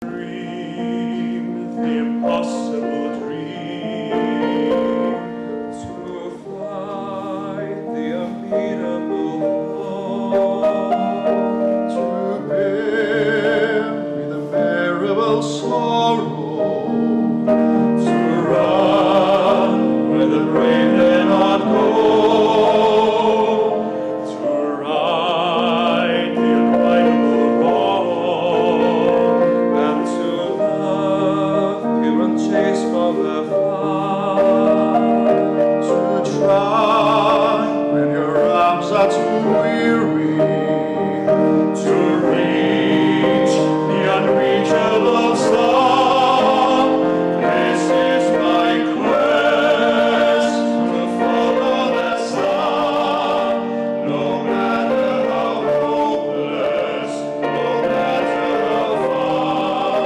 dream, the impossible dream, to fight the unbeatable fall, to bear with unbearable sorrow, to run where the brave dare not go, to ride the unbreakable wall, and to love pure and chaste from afar, to try when your arms are too weary, to reach the unreachable star. This is my quest, to follow that star, no matter how hopeless, no matter how far,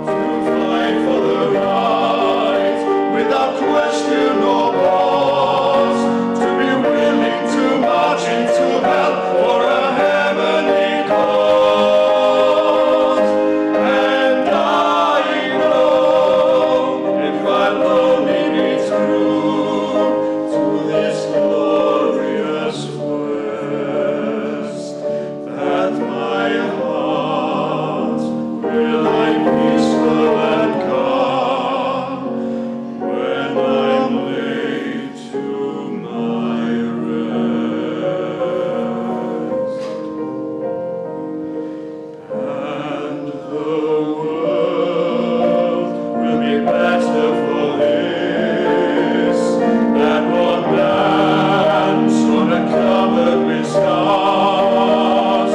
to fight for the right without question or pause, to be willing to march into hell for a heavenly cause. And I know if I'm lonely, it's true to this glorious quest, that my heart will lie peaceful and calm when I'm laid to my rest. And the world will be better for this, that one man sort of covered with scars,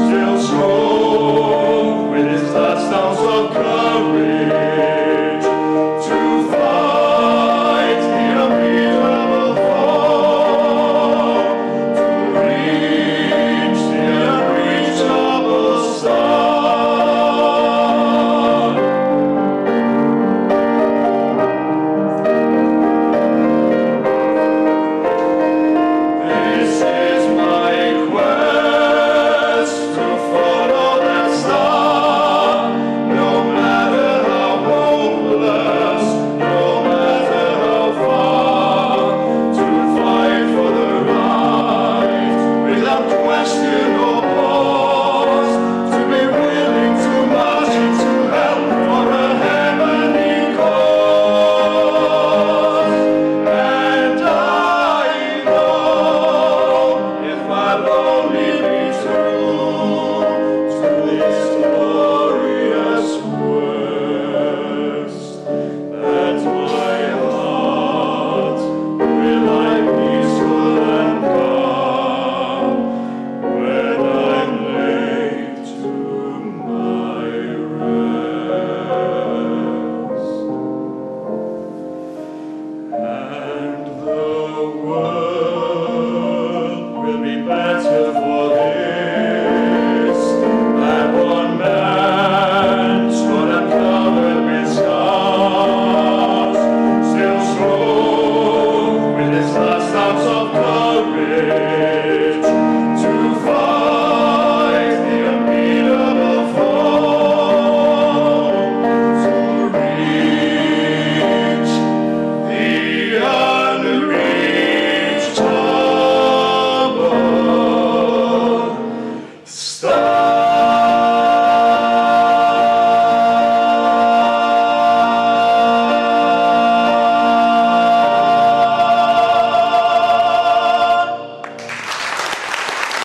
still strove with his last ounce of courage.